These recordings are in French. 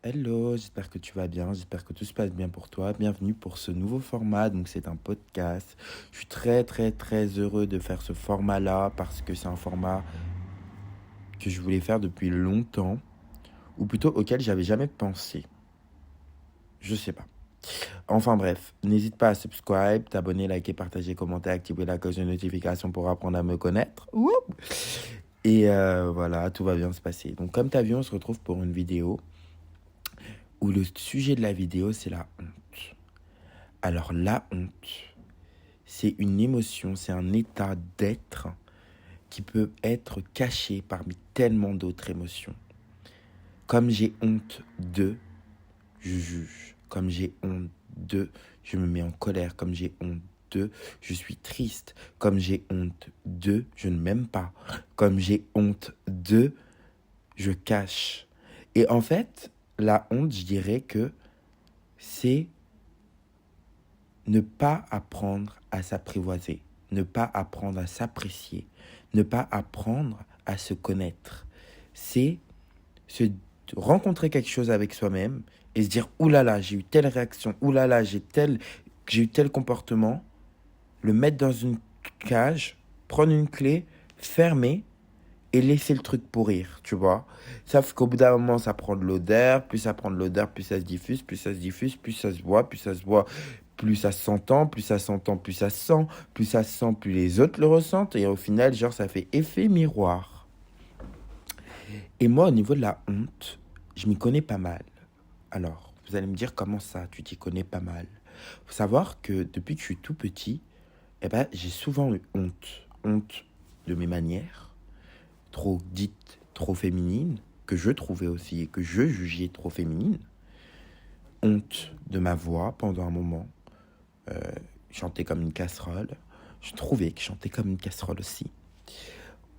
Hello, j'espère que tu vas bien, j'espère que tout se passe bien pour toi. Bienvenue pour ce nouveau format, donc c'est un podcast. Je suis très heureux de faire ce format-là parce que c'est un format que je voulais faire depuis longtemps, ou plutôt auquel j'avais jamais pensé. Je sais pas. Enfin bref, n'hésite pas à subscribe, t'abonner, liker, partager, commenter, activer la cloche de notification pour apprendre à me connaître. Wouh. Et voilà, tout va bien se passer. Donc comme tu as vu, on se retrouve pour une vidéo où le sujet de la vidéo, c'est la honte. Alors la honte, c'est une émotion, c'est un état d'être qui peut être caché parmi tellement d'autres émotions. Comme j'ai honte de, je juge. Comme j'ai honte de, je me mets en colère. Comme j'ai honte de, je suis triste. Comme j'ai honte de, je ne m'aime pas. Comme j'ai honte de, je cache. Et en fait, la honte, je dirais que c'est ne pas apprendre à s'apprivoiser, ne pas apprendre à s'apprécier, ne pas apprendre à se connaître. C'est se rencontrer quelque chose avec soi-même et se dire « Ouh là là, j'ai eu telle réaction, ouh là là, j'ai eu tel comportement », le mettre dans une cage, prendre une clé, fermer et laisser le truc pourrir, tu vois. Sauf qu'au bout d'un moment, ça prend de l'odeur, plus ça prend de l'odeur, plus ça se diffuse, plus ça se diffuse, plus ça se voit, plus ça se voit, plus ça s'entend, plus ça s'entend, plus ça sent, plus ça sent, plus les autres le ressentent, et au final, genre, ça fait effet miroir. Et moi, au niveau de la honte, je m'y connais pas mal. Alors, vous allez me dire comment ça, tu t'y connais pas mal. Faut savoir que depuis que je suis tout petit, j'ai souvent eu honte. Honte de mes manières, trop dites, trop féminines, que je trouvais aussi et que je jugeais trop féminines. Honte de ma voix pendant un moment. Euh, chanter comme une casserole. Je trouvais que je chantais comme une casserole aussi.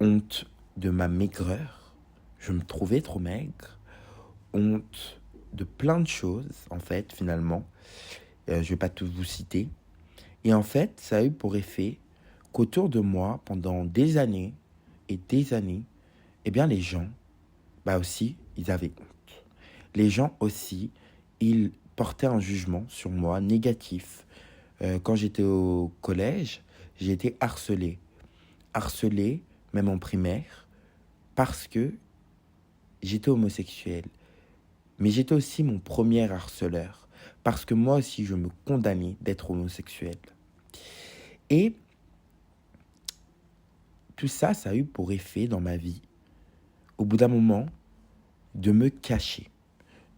Honte de ma maigreur. Je me trouvais trop maigre. Honte de plein de choses, en fait, finalement. Je ne vais pas tous vous citer. Et en fait, ça a eu pour effet qu'autour de moi, pendant des années et des années, eh bien, les gens, aussi, ils avaient honte. Les gens aussi, ils portaient un jugement sur moi négatif. Quand j'étais au collège, j'ai été harcelé. Harcelé, même en primaire, parce que j'étais homosexuel. Mais j'étais aussi mon premier harceleur. Parce que moi aussi, je me condamnais d'être homosexuel. Et tout ça, ça a eu pour effet dans ma vie, au bout d'un moment, de me cacher.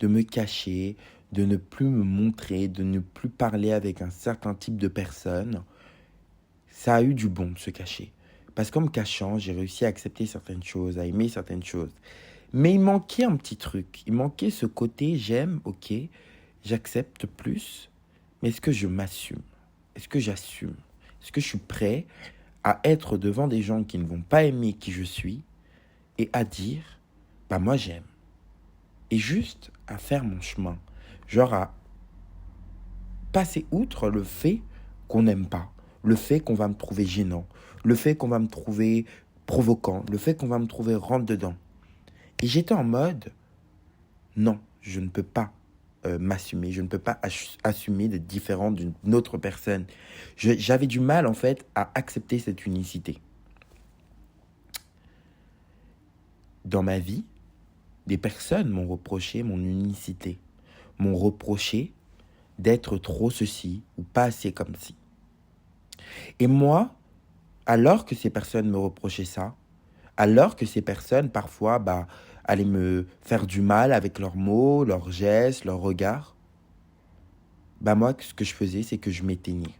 De me cacher, de ne plus me montrer, de ne plus parler avec un certain type de personne. Ça a eu du bon de se cacher. Parce qu'en me cachant, j'ai réussi à accepter certaines choses, à aimer certaines choses. Mais il manquait un petit truc. Il manquait ce côté, j'aime, ok, j'accepte plus. Mais est-ce que je m'assume? Est-ce que j'assume? Est-ce que je suis prêt à être devant des gens qui ne vont pas aimer qui je suis et à dire, moi j'aime. Et juste à faire mon chemin. Genre à passer outre le fait qu'on n'aime pas, le fait qu'on va me trouver gênant, le fait qu'on va me trouver provoquant, le fait qu'on va me trouver rentre-dedans. Et j'étais en mode, non, je ne peux pas m'assumer, je ne peux pas assumer d'être différent d'une autre personne. J'avais du mal, en fait, à accepter cette unicité. Dans ma vie, des personnes m'ont reproché mon unicité, m'ont reproché d'être trop ceci ou pas assez comme ci. Et moi, alors que ces personnes me reprochaient ça, alors que ces personnes, parfois, allaient me faire du mal avec leurs mots, leurs gestes, leurs regards, moi, ce que je faisais, c'est que je m'éteignais.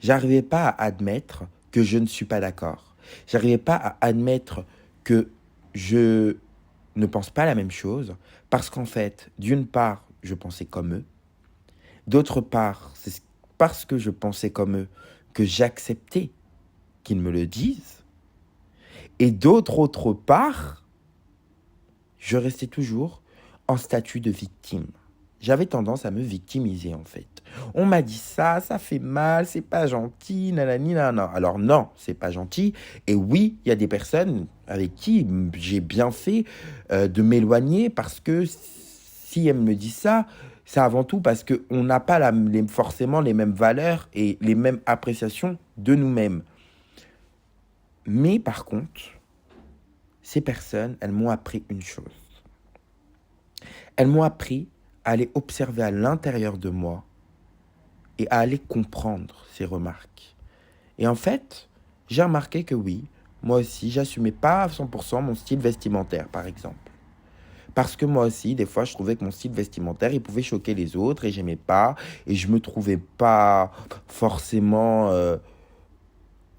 J'arrivais pas à admettre que je ne suis pas d'accord. J'arrivais pas à admettre que je ne pense pas la même chose, parce qu'en fait, d'une part, je pensais comme eux, d'autre part, c'est parce que je pensais comme eux que j'acceptais qu'ils me le disent, et d'autre part, je restais toujours en statut de victime. J'avais tendance à me victimiser, en fait. On m'a dit ça, ça fait mal, c'est pas gentil, nanani, nanana. Alors non, c'est pas gentil. Et oui, il y a des personnes avec qui j'ai bien fait de m'éloigner parce que si elle me dit ça, c'est avant tout parce qu'on n'a pas forcément les mêmes valeurs et les mêmes appréciations de nous-mêmes. Mais par contre, ces personnes, elles m'ont appris une chose. Elles m'ont appris à aller observer à l'intérieur de moi et à aller comprendre ces remarques. Et en fait, j'ai remarqué que oui, moi aussi, j'assumais pas à 100% mon style vestimentaire, par exemple. Parce que moi aussi, des fois, je trouvais que mon style vestimentaire, il pouvait choquer les autres et j'aimais pas. Et je me trouvais pas forcément...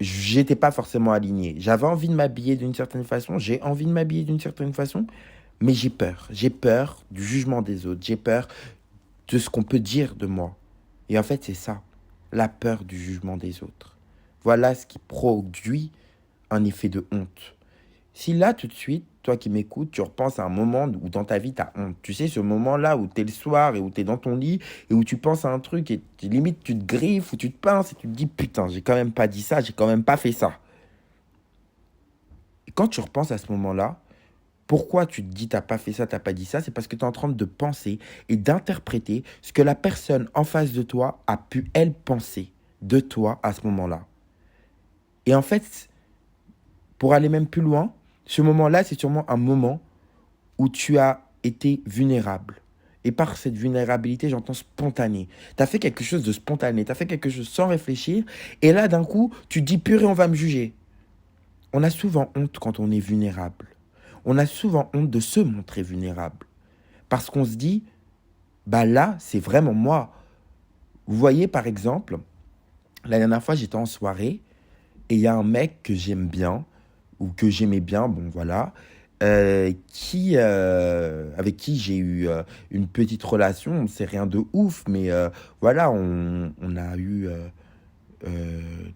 j'étais pas forcément aligné. J'avais envie de m'habiller d'une certaine façon, j'ai envie de m'habiller d'une certaine façon, mais j'ai peur. J'ai peur du jugement des autres. J'ai peur de ce qu'on peut dire de moi. Et en fait, c'est ça, la peur du jugement des autres. Voilà ce qui produit un effet de honte. Si là, tout de suite, toi qui m'écoutes, tu repenses à un moment où dans ta vie, tu as honte. Tu sais, ce moment-là où tu es le soir et où tu es dans ton lit et où tu penses à un truc et limite tu te griffes ou tu te pinces et tu te dis putain, j'ai quand même pas dit ça, j'ai quand même pas fait ça. Et quand tu repenses à ce moment-là, pourquoi tu te dis t'as pas fait ça, t'as pas dit ça? C'est parce que tu es en train de penser et d'interpréter ce que la personne en face de toi a pu, elle, penser de toi à ce moment-là. Et en fait, pour aller même plus loin, ce moment-là, c'est sûrement un moment où tu as été vulnérable. Et par cette vulnérabilité, j'entends spontané. Tu as fait quelque chose de spontané, tu as fait quelque chose sans réfléchir. Et là, d'un coup, tu te dis, purée, on va me juger. On a souvent honte quand on est vulnérable. On a souvent honte de se montrer vulnérable. Parce qu'on se dit, bah là, c'est vraiment moi. Vous voyez, par exemple, la dernière fois, j'étais en soirée et il y a un mec que j'aime bien, ou que j'aimais bien, bon voilà, avec qui j'ai eu une petite relation, c'est rien de ouf, mais voilà, on a eu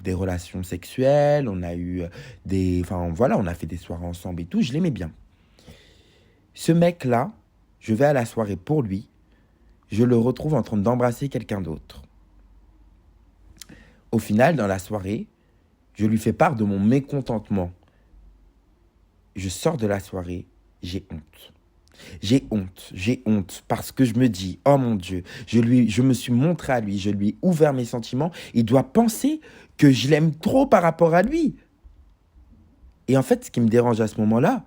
des relations sexuelles, on a eu enfin voilà, on a fait des soirées ensemble et tout, je l'aimais bien. Ce mec-là, je vais à la soirée pour lui, je le retrouve en train d'embrasser quelqu'un d'autre. Au final, dans la soirée, je lui fais part de mon mécontentement. Je sors de la soirée, j'ai honte. J'ai honte parce que je me dis, oh mon Dieu, je me suis montré à lui, je lui ai ouvert mes sentiments. Il doit penser que je l'aime trop par rapport à lui. Et en fait, ce qui me dérange à ce moment-là,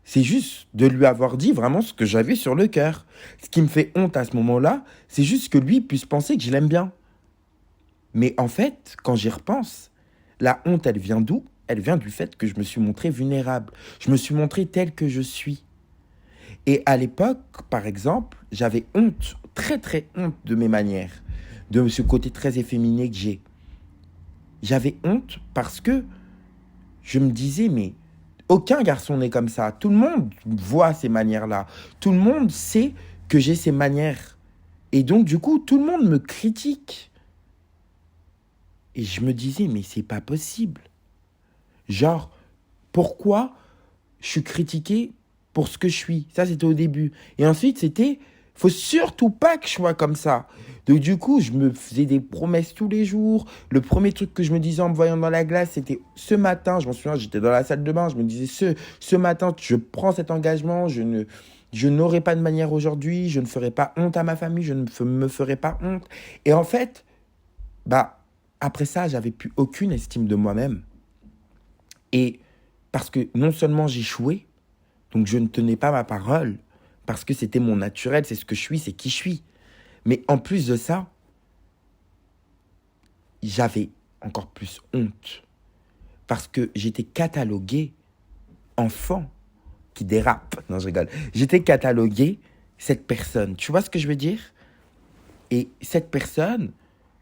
c'est juste de lui avoir dit vraiment ce que j'avais sur le cœur. Ce qui me fait honte à ce moment-là, c'est juste que lui puisse penser que je l'aime bien. Mais en fait, quand j'y repense, la honte, elle vient d'où? Elle vient du fait que je me suis montré vulnérable. Je me suis montré tel que je suis. Et à l'époque, par exemple, j'avais honte, très très honte de mes manières, de ce côté très efféminé que j'ai. J'avais honte parce que je me disais, mais aucun garçon n'est comme ça. Tout le monde voit ces manières-là. Tout le monde sait que j'ai ces manières. Et donc, du coup, tout le monde me critique. Et je me disais, mais c'est pas possible. Genre, pourquoi je suis critiqué pour ce que je suis? Ça, c'était au début. Et ensuite, c'était, faut surtout pas que je sois comme ça. Donc, du coup, je me faisais des promesses tous les jours. Le premier truc que je me disais en me voyant dans la glace, c'était ce matin, je m'en souviens, j'étais dans la salle de bain, je me disais, ce matin, je prends cet engagement, je n'aurai pas de manière aujourd'hui, je ne ferai pas honte à ma famille, je ne me ferai pas honte. Et en fait, bah, après ça, j'avais plus aucune estime de moi-même. Et parce que non seulement j'échouais, donc je ne tenais pas ma parole, parce que c'était mon naturel, c'est ce que je suis, c'est qui je suis. Mais en plus de ça, j'avais encore plus honte, parce que j'étais catalogué enfant qui dérape. Non, je rigole. J'étais catalogué cette personne. Tu vois ce que je veux dire? Et cette personne,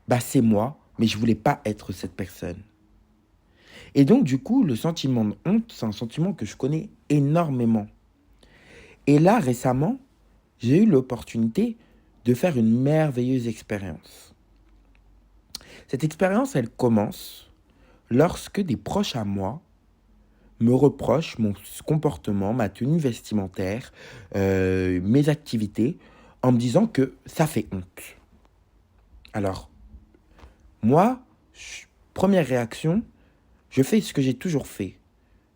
bah c'est moi, mais je voulais pas être cette personne. Et donc, du coup, le sentiment de honte, c'est un sentiment que je connais énormément. Et là, récemment, j'ai eu l'opportunité de faire une merveilleuse expérience. Cette expérience, elle commence lorsque des proches à moi me reprochent mon comportement, ma tenue vestimentaire, mes activités, en me disant que ça fait honte. Alors, moi, première réaction, je fais ce que j'ai toujours fait.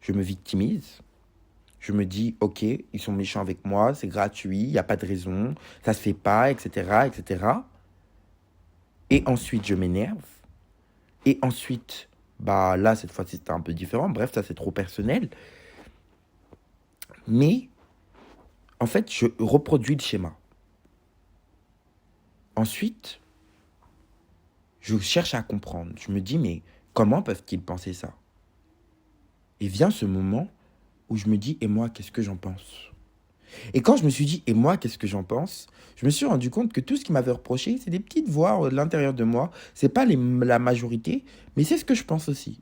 Je me victimise, Je me dis, ok, ils sont méchants avec moi, c'est gratuit, il n'y a pas de raison, ça se fait pas, etc., etc. Et ensuite, je m'énerve. Et ensuite, bah là, cette fois-ci, c'était un peu différent. Bref, ça, c'est trop personnel. Mais, en fait, je reproduis le schéma. Ensuite, je cherche à comprendre. Je me dis, mais comment peuvent-ils penser ça? Et vient ce moment où je me dis, et moi, qu'est-ce que j'en pense? Et quand je me suis dit, et moi, qu'est-ce que j'en pense? Je me suis rendu compte que tout ce qui m'avait reproché, c'est des petites voix de l'intérieur de moi. C'est pas la majorité, mais c'est ce que je pense aussi.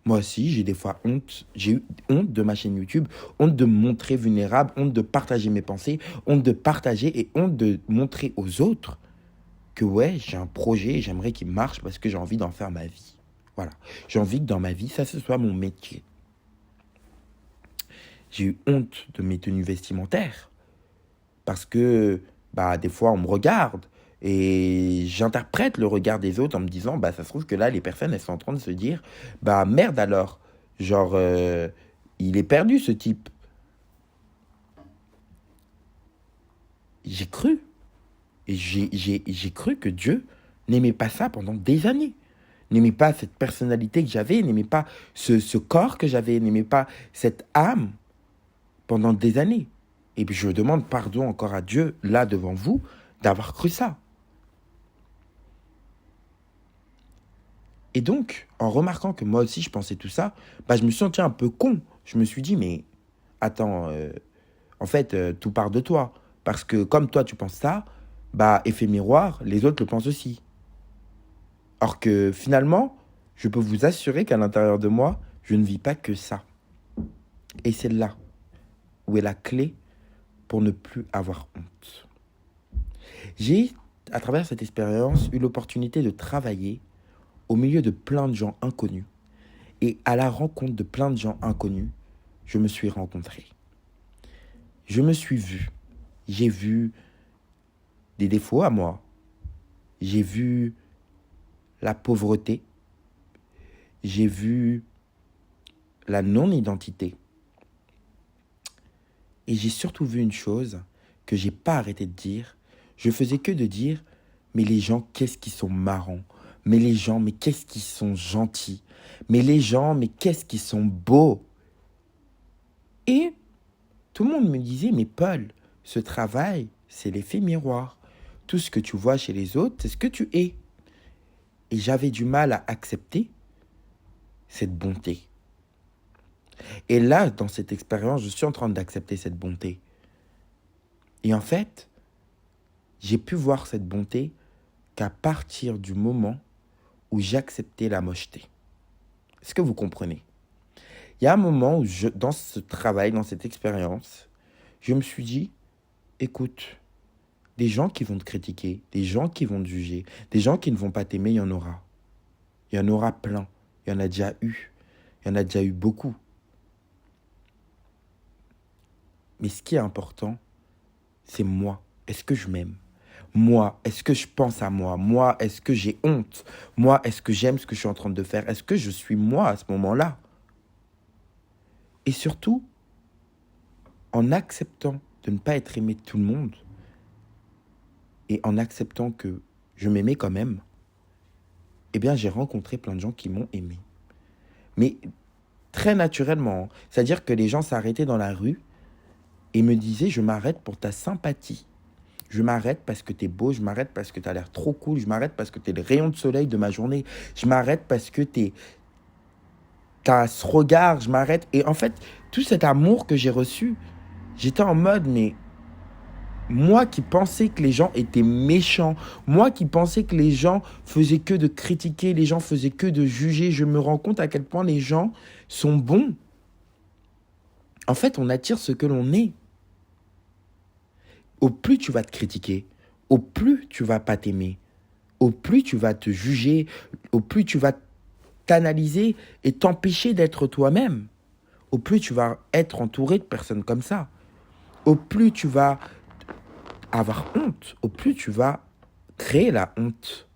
Moi aussi, j'ai des fois honte. J'ai eu honte de ma chaîne YouTube, honte de me montrer vulnérable, honte de partager mes pensées, honte de partager et honte de montrer aux autres que ouais, j'ai un projet et j'aimerais qu'il marche parce que j'ai envie d'en faire ma vie. Voilà. J'ai envie que dans ma vie, ça, ce soit mon métier. J'ai eu honte de mes tenues vestimentaires parce que bah, des fois, on me regarde et j'interprète le regard des autres en me disant, bah, ça se trouve que là, les personnes, elles sont en train de se dire, bah, merde alors, genre, il est perdu ce type. J'ai cru. Et j'ai cru que Dieu n'aimait pas ça pendant des années. N'aimait pas cette personnalité que j'avais, n'aimait pas ce corps que j'avais, n'aimait pas cette âme pendant des années. Et puis je demande pardon encore à Dieu, là devant vous, d'avoir cru ça. Et donc, en remarquant que moi aussi je pensais tout ça, bah, je me suis senti un peu con. Je me suis dit, mais attends, en fait, tout part de toi. Parce que comme toi tu penses ça, bah, effet miroir, les autres le pensent aussi. Or que finalement, je peux vous assurer qu'à l'intérieur de moi, je ne vis pas que ça. Et c'est là où est la clé pour ne plus avoir honte. J'ai, à travers cette expérience, eu l'opportunité de travailler au milieu de plein de gens inconnus. Et à la rencontre de plein de gens inconnus, je me suis rencontré. Je me suis vu. J'ai vu des défauts à moi. J'ai vu la pauvreté. J'ai vu la non-identité. Et j'ai surtout vu une chose que j'ai pas arrêté de dire. Je faisais que de dire, mais les gens, qu'est-ce qu'ils sont marrants. Mais les gens, mais qu'est-ce qu'ils sont gentils. Mais les gens, mais qu'est-ce qu'ils sont beaux. Et tout le monde me disait, mais Paul, ce travail, c'est l'effet miroir. Tout ce que tu vois chez les autres, c'est ce que tu es. Et j'avais du mal à accepter cette bonté. Et là, dans cette expérience, je suis en train d'accepter cette bonté. Et en fait, j'ai pu voir cette bonté qu'à partir du moment où j'acceptais la mocheté. Est-ce que vous comprenez? Il y a un moment où, dans ce travail, dans cette expérience, je me suis dit, écoute, des gens qui vont te critiquer, des gens qui vont te juger, des gens qui ne vont pas t'aimer, il y en aura. Il y en aura plein. Il y en a déjà eu. Il y en a déjà eu beaucoup. Mais ce qui est important, c'est moi. Est-ce que je m'aime? Moi, est-ce que je pense à moi? Moi, est-ce que j'ai honte? Moi, est-ce que j'aime ce que je suis en train de faire? Est-ce que je suis moi à ce moment-là? Et surtout, en acceptant de ne pas être aimé de tout le monde, et en acceptant que je m'aimais quand même, eh bien, j'ai rencontré plein de gens qui m'ont aimé. Mais très naturellement, c'est-à-dire que les gens s'arrêtaient dans la rue et me disaient, je m'arrête pour ta sympathie. Je m'arrête parce que t'es beau, je m'arrête parce que t'as l'air trop cool, je m'arrête parce que t'es le rayon de soleil de ma journée, je m'arrête parce que t'as ce regard, je m'arrête. Et en fait, tout cet amour que j'ai reçu, j'étais en mode, mais moi qui pensais que les gens étaient méchants, moi qui pensais que les gens faisaient que de critiquer, les gens faisaient que de juger, je me rends compte à quel point les gens sont bons. En fait, on attire ce que l'on est. Au plus tu vas te critiquer, au plus tu vas pas t'aimer, au plus tu vas te juger, au plus tu vas t'analyser et t'empêcher d'être toi-même, au plus tu vas être entouré de personnes comme ça, au plus tu vas avoir honte, au plus tu vas créer la honte,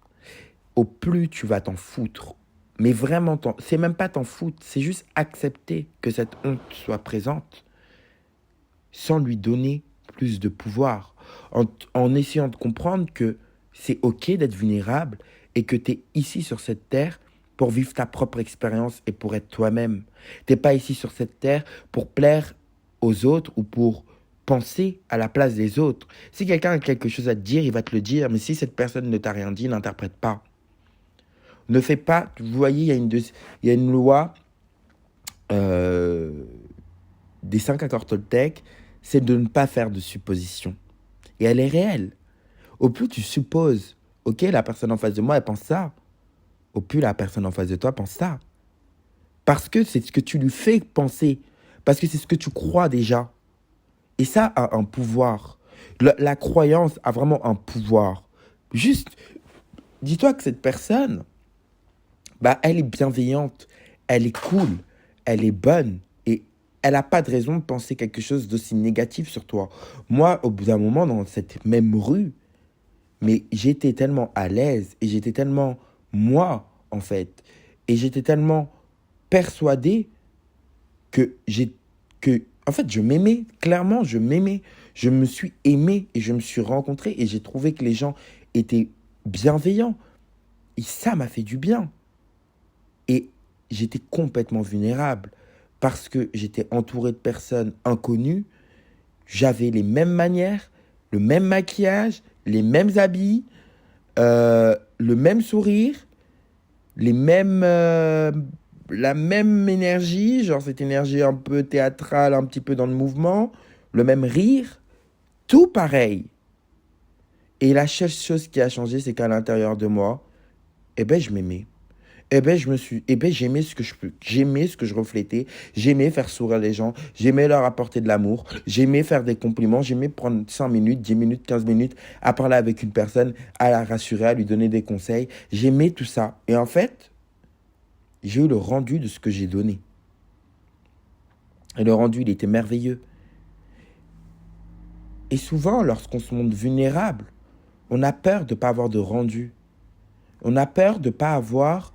au plus tu vas t'en foutre, Mais vraiment, c'est même pas t'en foutre, c'est juste accepter que cette honte soit présente sans lui donner plus de pouvoir, en essayant de comprendre que c'est ok d'être vulnérable et que tu es ici sur cette terre pour vivre ta propre expérience et pour être toi-même. T'es pas ici sur cette terre pour plaire aux autres ou pour penser à la place des autres. Si quelqu'un a quelque chose à te dire, il va te le dire, mais si cette personne ne t'a rien dit, n'interprète pas. Ne fais pas, vous voyez, il y a une loi euh, des 5 accords Toltec, c'est de ne pas faire de suppositions. Et elle est réelle. Au plus tu supposes, ok, la personne en face de moi, elle pense ça. Au plus la personne en face de toi pense ça. Parce que c'est ce que tu lui fais penser. Parce que c'est ce que tu crois déjà. Et ça a un pouvoir. La croyance a vraiment un pouvoir. Juste, dis-toi que cette personne, bah, elle est bienveillante, elle est cool, elle est bonne. Et elle n'a pas de raison de penser quelque chose d'aussi négatif sur toi. Moi, au bout d'un moment, dans cette même rue, mais j'étais tellement à l'aise et j'étais tellement moi, en fait. Et j'étais tellement persuadé en fait, je m'aimais. Clairement, je m'aimais. Je me suis aimé et je me suis rencontré et j'ai trouvé que les gens étaient bienveillants. Et ça m'a fait du bien. Et j'étais complètement vulnérable parce que j'étais entouré de personnes inconnues. J'avais les mêmes manières, le même maquillage, les mêmes habits, le même sourire, la même énergie, genre cette énergie un peu théâtrale, un petit peu dans le mouvement, le même rire, tout pareil. Et la seule chose qui a changé, c'est qu'à l'intérieur de moi, eh ben, je m'aimais. J'aimais j'aimais ce que je reflétais, j'aimais faire sourire les gens, j'aimais leur apporter de l'amour, j'aimais faire des compliments, j'aimais prendre 5 minutes, 10 minutes, 15 minutes à parler avec une personne, à la rassurer, à lui donner des conseils. J'aimais tout ça. Et en fait, j'ai eu le rendu de ce que j'ai donné. Et le rendu, il était merveilleux. Et souvent, lorsqu'on se montre vulnérable, on a peur de ne pas avoir de rendu. On a peur de ne pas avoir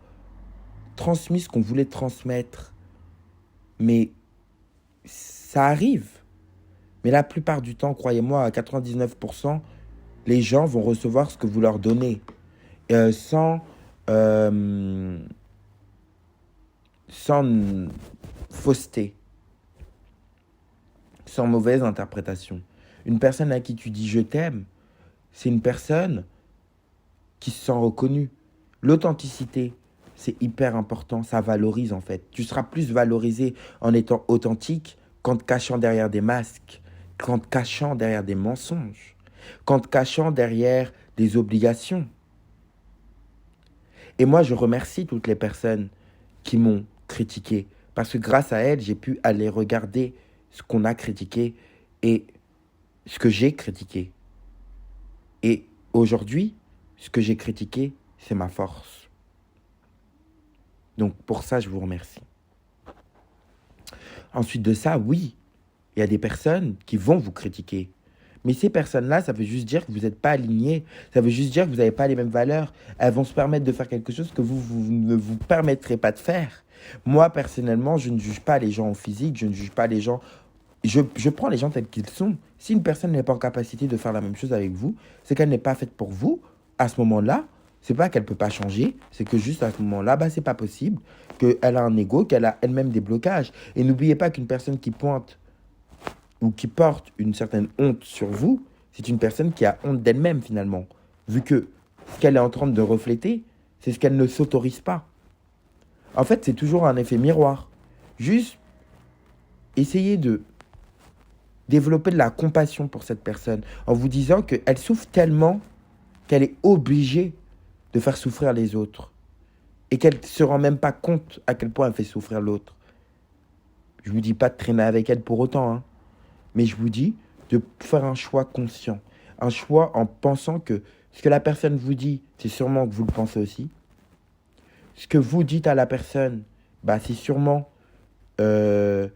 transmis ce qu'on voulait transmettre. Mais ça arrive. Mais la plupart du temps, croyez-moi, à 99%, les gens vont recevoir ce que vous leur donnez. Sans fausseté, sans mauvaise interprétation. Une personne à qui tu dis je t'aime, c'est une personne qui se sent reconnue. L'authenticité, c'est hyper important, ça valorise en fait. Tu seras plus valorisé en étant authentique qu'en te cachant derrière des masques, qu'en te cachant derrière des mensonges, qu'en te cachant derrière des obligations. Et moi, je remercie toutes les personnes qui m'ont critiqué, parce que grâce à elles, j'ai pu aller regarder ce qu'on a critiqué et ce que j'ai critiqué. Et aujourd'hui, ce que j'ai critiqué, c'est ma force. Donc pour ça, je vous remercie. Ensuite de ça, oui, il y a des personnes qui vont vous critiquer. Mais ces personnes-là, ça veut juste dire que vous n'êtes pas alignés. Ça veut juste dire que vous n'avez pas les mêmes valeurs. Elles vont se permettre de faire quelque chose que vous ne vous permettrez pas de faire. Moi, personnellement, je ne juge pas les gens en physique. Je ne juge pas les gens. Je prends les gens tels qu'ils sont. Si une personne n'est pas en capacité de faire la même chose avec vous, c'est qu'elle n'est pas faite pour vous. À ce moment-là, c'est pas qu'elle ne peut pas changer. C'est que juste à ce moment-là, bah, c'est pas possible. Qu'elle a un ego, qu'elle a elle-même des blocages. Et n'oubliez pas qu'une personne qui pointe ou qui porte une certaine honte sur vous, c'est une personne qui a honte d'elle-même finalement. Vu que ce qu'elle est en train de refléter, c'est ce qu'elle ne s'autorise pas. En fait, c'est toujours un effet miroir. Juste essayez de développer de la compassion pour cette personne en vous disant qu'elle souffre tellement qu'elle est obligée de faire souffrir les autres. Et qu'elle ne se rend même pas compte à quel point elle fait souffrir l'autre. Je ne vous dis pas de traîner avec elle pour autant, hein. Mais je vous dis de faire un choix conscient. Un choix en pensant que ce que la personne vous dit, c'est sûrement que vous le pensez aussi. Ce que vous dites à la personne, bah, c'est sûrement ce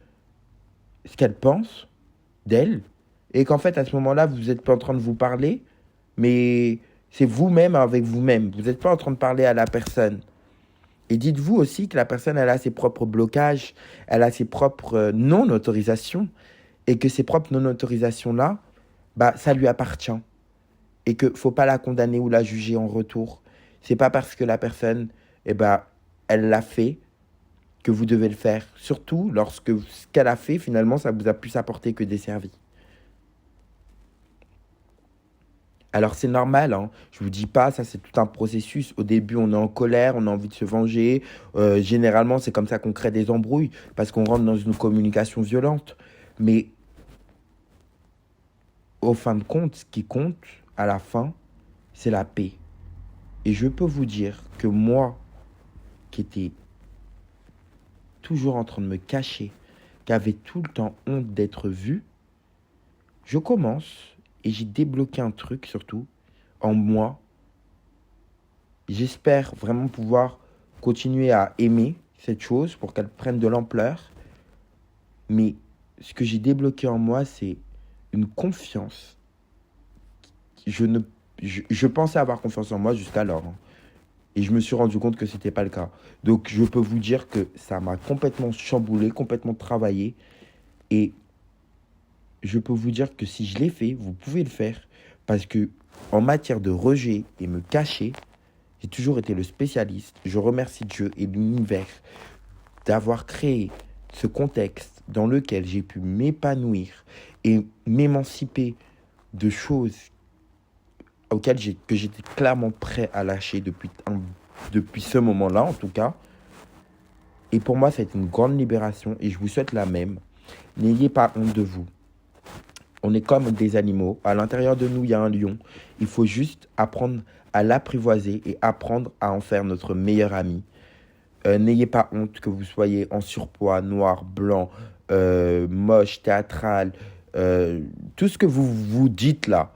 qu'elle pense d'elle. Et qu'en fait, à ce moment-là, vous n'êtes pas en train de vous parler, mais c'est vous-même avec vous-même. Vous n'êtes pas en train de parler à la personne. Et dites-vous aussi que la personne, elle a ses propres blocages, elle a ses propres non-autorisations, et que ces propres non-autorisations-là, bah, ça lui appartient. Et que faut pas la condamner ou la juger en retour. C'est pas parce que la personne, eh ben, elle l'a fait que vous devez le faire. Surtout lorsque ce qu'elle a fait, finalement, ça vous a plus apporté que desservi. Alors c'est normal, hein. Je vous dis pas, ça c'est tout un processus. Au début, on est en colère, on a envie de se venger. Généralement, c'est comme ça qu'on crée des embrouilles, parce qu'on rentre dans une communication violente. Mais au fin de compte, ce qui compte, à la fin, c'est la paix. Et je peux vous dire que moi, qui étais toujours en train de me cacher, qui avait tout le temps honte d'être vu, je commence, et j'ai débloqué un truc surtout, en moi. J'espère vraiment pouvoir continuer à aimer cette chose pour qu'elle prenne de l'ampleur. Mais ce que j'ai débloqué en moi, c'est une confiance. Je, ne, je pensais avoir confiance en moi jusqu'alors, hein. Et je me suis rendu compte que ce n'était pas le cas. Donc je peux vous dire que ça m'a complètement chamboulé, complètement travaillé. Et je peux vous dire que si je l'ai fait, vous pouvez le faire. Parce que en matière de rejet et me cacher, j'ai toujours été le spécialiste. Je remercie Dieu et l'univers d'avoir créé ce contexte dans lequel j'ai pu m'épanouir et m'émanciper de choses que j'étais clairement prêt à lâcher depuis ce moment-là, en tout cas. Et pour moi, c'est une grande libération et je vous souhaite la même. N'ayez pas honte de vous. On est comme des animaux. À l'intérieur de nous, il y a un lion. Il faut juste apprendre à l'apprivoiser et apprendre à en faire notre meilleur ami. N'ayez pas honte que vous soyez en surpoids, noir, blanc, moche, théâtral. Tout ce que vous vous dites là,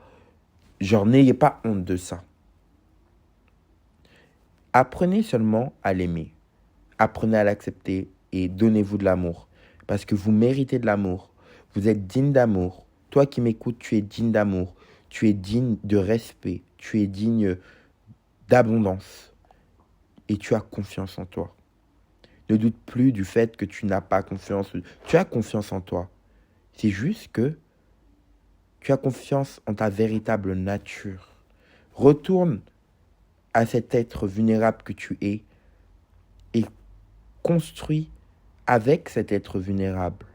genre n'ayez pas honte de ça. Apprenez seulement à l'aimer. Apprenez à l'accepter et donnez-vous de l'amour. Parce que vous méritez de l'amour. Vous êtes digne d'amour. Toi qui m'écoutes, tu es digne d'amour. Tu es digne de respect. Tu es digne d'abondance. Et tu as confiance en toi. Ne doute plus du fait que tu n'as pas confiance. Tu as confiance en toi. C'est juste que tu as confiance en ta véritable nature. Retourne à cet être vulnérable que tu es et construis avec cet être vulnérable.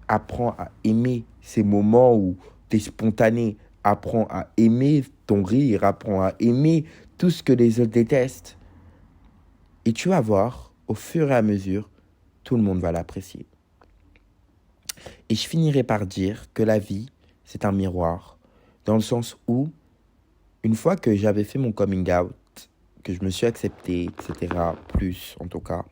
Apprends à aimer ces moments où tu es spontané. Apprends à aimer ton rire. Apprends à aimer tout ce que les autres détestent. Et tu vas voir, au fur et à mesure, tout le monde va l'apprécier. Et je finirai par dire que la vie, c'est un miroir. Dans le sens où, une fois que j'avais fait mon coming out, que je me suis accepté, etc., plus en tout cas,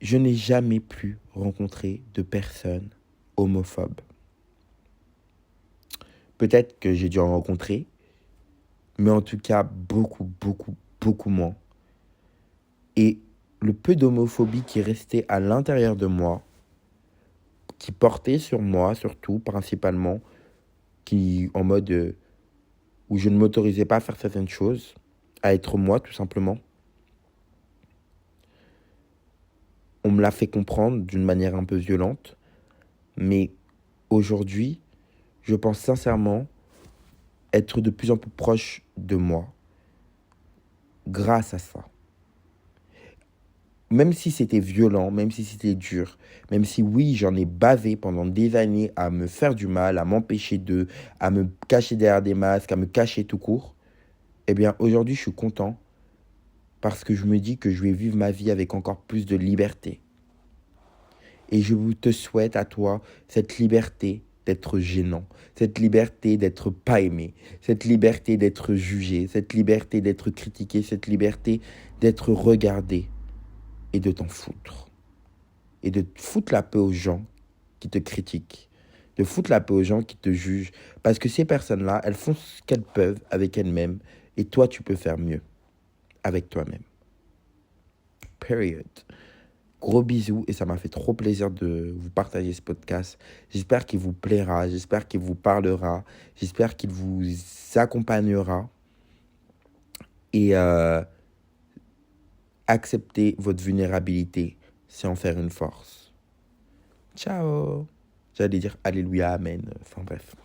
je n'ai jamais plus rencontré de personnes homophobes. Peut-être que j'ai dû en rencontrer, mais en tout cas, beaucoup, beaucoup, beaucoup moins. Et le peu d'homophobie qui restait à l'intérieur de moi, qui portait sur moi surtout, principalement, qui en mode où je ne m'autorisais pas à faire certaines choses, à être moi tout simplement. On me l'a fait comprendre d'une manière un peu violente, mais aujourd'hui, je pense sincèrement être de plus en plus proche de moi grâce à ça. Même si c'était violent, même si c'était dur, même si oui, j'en ai bavé pendant des années à me faire du mal, à m'empêcher à me cacher derrière des masques, à me cacher tout court, eh bien aujourd'hui je suis content parce que je me dis que je vais vivre ma vie avec encore plus de liberté. Et je te souhaite à toi cette liberté d'être gênant, cette liberté d'être pas aimé, cette liberté d'être jugé, cette liberté d'être critiqué, cette liberté d'être regardé et de t'en foutre. Et de foutre la paix aux gens qui te critiquent, de foutre la paix aux gens qui te jugent. Parce que ces personnes-là, elles font ce qu'elles peuvent avec elles-mêmes et toi, tu peux faire mieux avec toi-même. Period. Gros bisous et ça m'a fait trop plaisir de vous partager ce podcast. J'espère qu'il vous plaira, j'espère qu'il vous parlera, j'espère qu'il vous accompagnera. Et accepter votre vulnérabilité, c'est en faire une force. Ciao. J'allais dire Alléluia, Amen. Enfin bref.